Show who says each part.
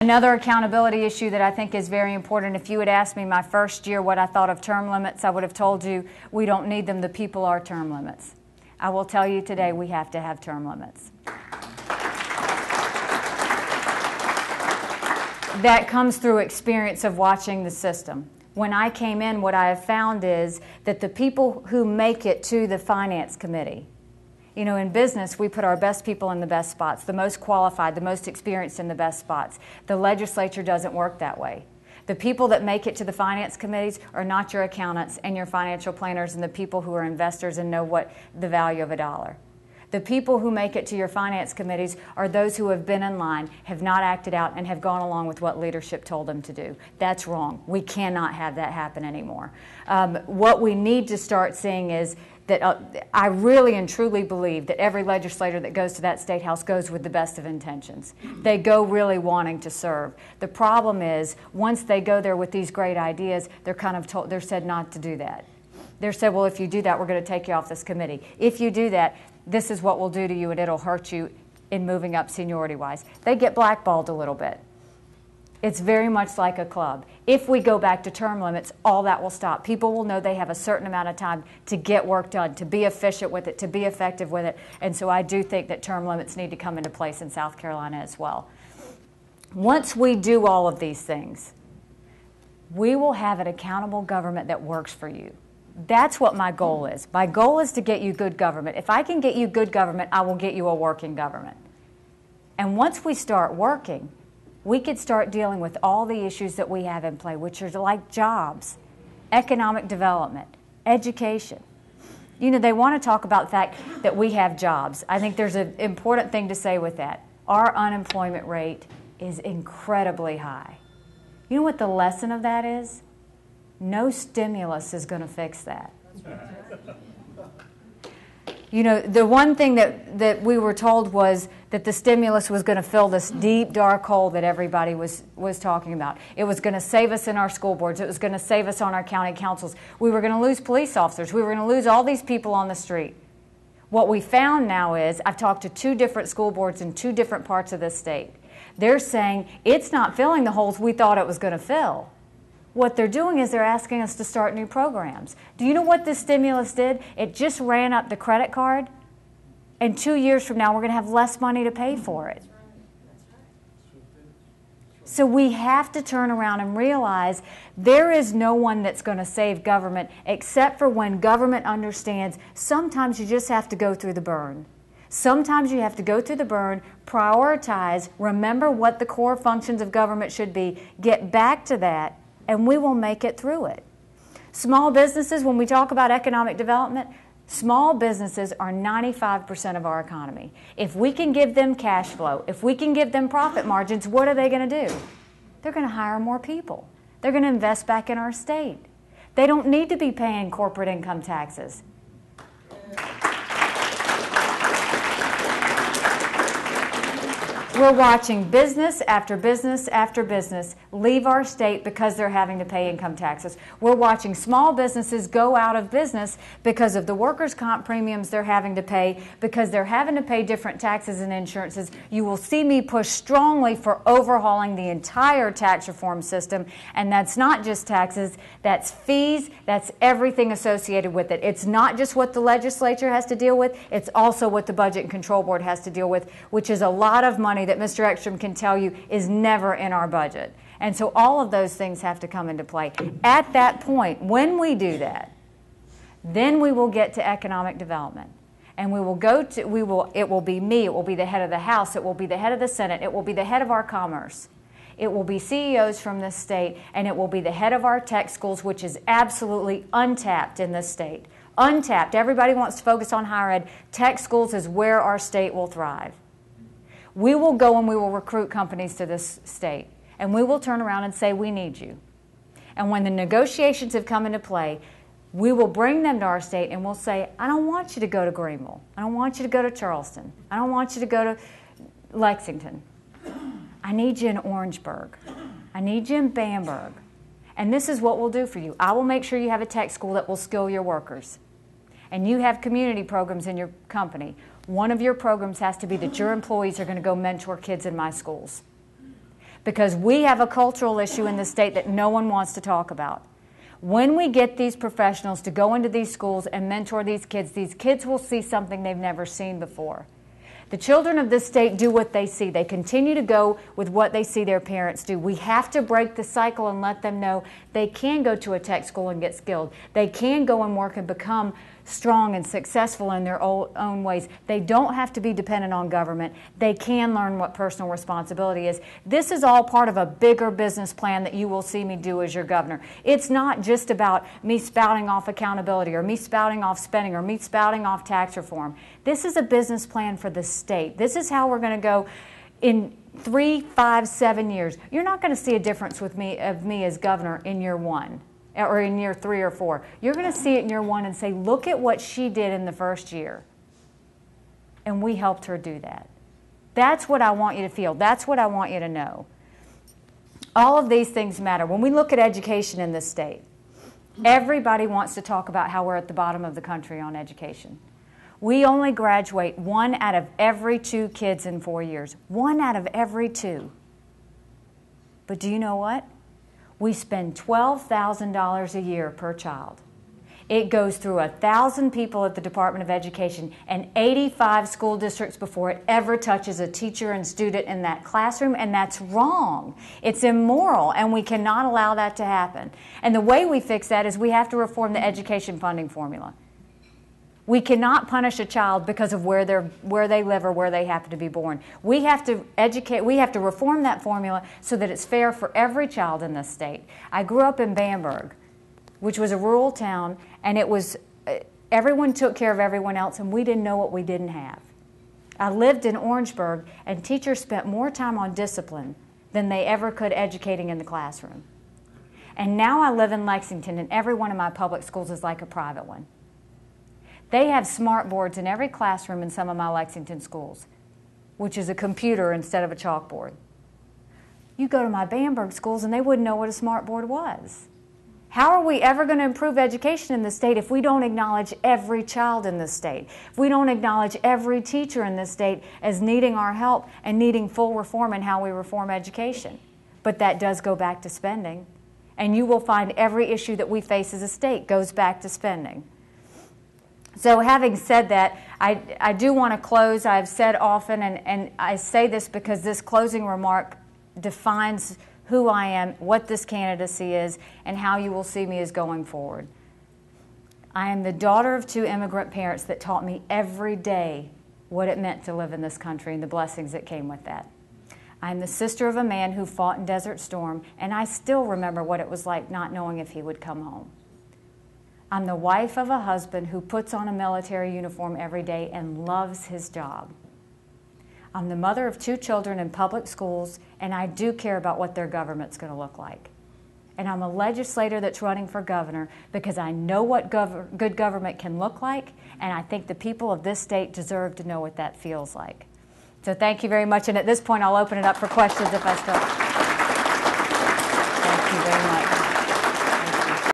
Speaker 1: Another accountability issue that I think is very important, if you had asked me my first year what I thought of term limits, I would have told you we don't need them, the people are term limits. I will tell you today we have to have term limits. That comes through experience of watching the system. When I came in, what I have found is that the people who make it to the finance committee, you know, in business, we put our best people in the best spots, the most qualified, the most experienced in the best spots. The legislature doesn't work that way. The people that make it to the finance committees are not your accountants and your financial planners and the people who are investors and know what the value of a dollar. The people who make it to your finance committees are those who have been in line, have not acted out, and have gone along with what leadership told them to do. That's wrong. We cannot have that happen anymore. What we need to start seeing is that I really and truly believe that every legislator that goes to that state house goes with the best of intentions. They go really wanting to serve. The problem is, once they go there with these great ideas, they're kind of told, they're said not to do that. They're said, well, if you do that, we're going to take you off this committee. If you do that, this is what we'll do to you, and it'll hurt you in moving up seniority-wise. They get blackballed a little bit. It's very much like a club. If we go back to term limits, all that will stop. People will know they have a certain amount of time to get work done, to be efficient with it, to be effective with it. And so I do think that term limits need to come into place in South Carolina as well. Once we do all of these things, we will have an accountable government that works for you. That's what my goal is. My goal is to get you good government. If I can get you good government, I will get you a working government. And once we start working, we could start dealing with all the issues that we have in play, which are like jobs, economic development, education. You know, they want to talk about the fact that we have jobs. I think there's an important thing to say with that. Our unemployment rate is incredibly high. You know what the lesson of that is? No stimulus is going to fix that. You know, the one thing that we were told was that the stimulus was going to fill this deep, dark hole that everybody was talking about. It was going to save us in our school boards. It was going to save us on our county councils. We were going to lose police officers. We were going to lose all these people on the street. What we found now is, I've talked to 2 different school boards in 2 different parts of this state. They're saying it's not filling the holes we thought it was going to fill. What they're doing is they're asking us to start new programs. Do you know what this stimulus did? It just ran up the credit card, and 2 years from now we're going to have less money to pay for it. So we have to turn around and realize there is no one that's going to save government except for when government understands sometimes you just have to go through the burn. Sometimes you have to go through the burn, prioritize, remember what the core functions of government should be, get back to that, and we will make it through it. Small businesses, when we talk about economic development, small businesses are 95% of our economy. If we can give them cash flow, if we can give them profit margins, what are they going to do? They're going to hire more people. They're going to invest back in our state. They don't need to be paying corporate income taxes. We're watching business after business after business leave our state because they're having to pay income taxes. We're watching small businesses go out of business because of the workers' comp premiums they're having to pay, because they're having to pay different taxes and insurances. You will see me push strongly for overhauling the entire tax reform system, and that's not just taxes, that's fees, that's everything associated with it. It's not just what the legislature has to deal with, it's also what the Budget and Control Board has to deal with, which is a lot of money that Mr. Ekstrom can tell you is never in our budget. And so all of those things have to come into play. At that point, when we do that, then we will get to economic development. And we will go to, it will be me, it will be the head of the House, it will be the head of the Senate, it will be the head of our commerce. It will be CEOs from this state, and it will be the head of our tech schools, which is absolutely untapped in this state. Untapped. Everybody wants to focus on higher ed. Tech schools is where our state will thrive. We will go and we will recruit companies to this state, and we will turn around and say, we need you. And when the negotiations have come into play, we will bring them to our state and we'll say, I don't want you to go to Greenville. I don't want you to go to Charleston. I don't want you to go to Lexington. I need you in Orangeburg. I need you in Bamberg. And this is what we'll do for you. I will make sure you have a tech school that will skill your workers. And you have community programs in your company. One of your programs has to be that your employees are going to go mentor kids in my schools. because we have a cultural issue in the state that no one wants to talk about. When we get these professionals to go into these schools and mentor these kids will see something they've never seen before. The children of this state do what they see. They continue to go with what they see their parents do. We have to break the cycle and let them know they can go to a tech school and get skilled. They can go and work and become strong and successful in their own ways. They don't have to be dependent on government. They can learn what personal responsibility is. This is all part of a bigger business plan that you will see me do as your governor. It's not just about me spouting off accountability or me spouting off spending or me spouting off tax reform. This is a business plan for the state. This is how we're going to go in 3, 5, 7 years. You're not going to see a difference with me as governor in year 1. Or in year 3 or 4. You're going to see it in year 1 and say, look at what she did in the first year. And we helped her do that. That's what I want you to feel. That's what I want you to know. All of these things matter. When we look at education in this state, everybody wants to talk about how we're at the bottom of the country on education. We only graduate 1 out of every 2 kids in 4 years. 1 out of every 2. But do you know what? We spend $12,000 a year per child. It goes through 1,000 people at the Department of Education and 85 school districts before it ever touches a teacher and student in that classroom, and that's wrong. It's immoral, and we cannot allow that to happen. And the way we fix that is we have to reform the education funding formula. We cannot punish a child because of where they live or where they happen to be born. We have to reform that formula so that it's fair for every child in this state. I grew up in Bamberg, which was a rural town, and it was everyone took care of everyone else, and we didn't know what we didn't have. I lived in Orangeburg, and teachers spent more time on discipline than they ever could educating in the classroom. And now I live in Lexington, and every one of my public schools is like a private one. They have smart boards in every classroom in some of my Lexington schools, which is a computer instead of a chalkboard. You go to my Bamberg schools and they wouldn't know what a smart board was. How are we ever going to improve education in this state if we don't acknowledge every child in this state? If we don't acknowledge every teacher in this state as needing our help and needing full reform in how we reform education? But that does go back to spending. And you will find every issue that we face as a state goes back to spending. So having said that, I do want to close. I've said often, and I say this because this closing remark defines who I am, what this candidacy is, and how you will see me as going forward. I am the daughter of 2 immigrant parents that taught me every day what it meant to live in this country and the blessings that came with that. I am the sister of a man who fought in Desert Storm, and I still remember what it was like not knowing if he would come home. I'm the wife of a husband who puts on a military uniform every day and loves his job. I'm the mother of 2 children in public schools, and I do care about what their government's going to look like. And I'm a legislator that's running for governor because I know what good government can look like, and I think the people of this state deserve to know what that feels like. So thank you very much, and at this point I'll open it up for questions if I still